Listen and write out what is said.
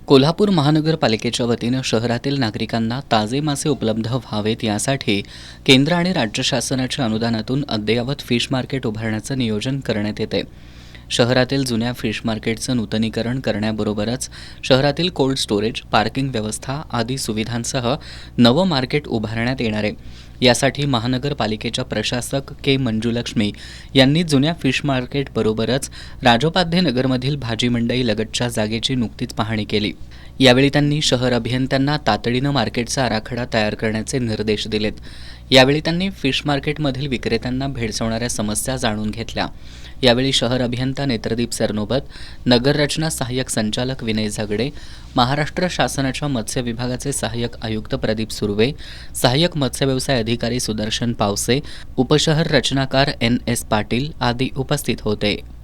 कोल्हापूर महानगरपालिकेच्या वतीनं शहरातील नागरिकांना ताजे मासे उपलब्ध व्हावेत यासाठी केंद्र आणि राज्य शासनाच्या अनुदानातून अद्ययावत फिश मार्केट उभारण्याचं नियोजन करण्यात येते. शहरातील जुन्या फिश मार्केटचं नूतनीकरण करण्याबरोबरच शहरातील कोल्ड स्टोरेज, पार्किंग व्यवस्था आदी सुविधांसह नवं मार्केट उभारण्यात येणार आहे. यासाठी महानगरपालिकेच्या प्रशासक के मंजुलक्ष्मी यांनी जुन्या फिश मार्केटबरोबरच राजोपाध्ये नगरमधील भाजी मंडई लगतच्या जागेची नुकतीच पाहणी केली. यावेळी त्यांनी शहर अभियंत्यांना तातडीनं मार्केटचा आराखडा तयार करण्याचे निर्देश दिलेत. यावेळी त्यांनी फिश मार्केटमधील विक्रेत्यांना भेडसावणाऱ्या समस्या जाणून घेतल्या. यावेळी शहर अभियंता नेत्रदीप सरनोबत, नगररचना सहाय्यक संचालक विनय झगडे, महाराष्ट्र शासनाच्या मत्स्य विभागाचे सहाय्यक आयुक्त प्रदीप सुर्वे, सहाय्यक मत्स्य व्यवसाय अधिकारी सुदर्शन पावसे, उपशहर रचनाकार NS पाटील आदी उपस्थित होते.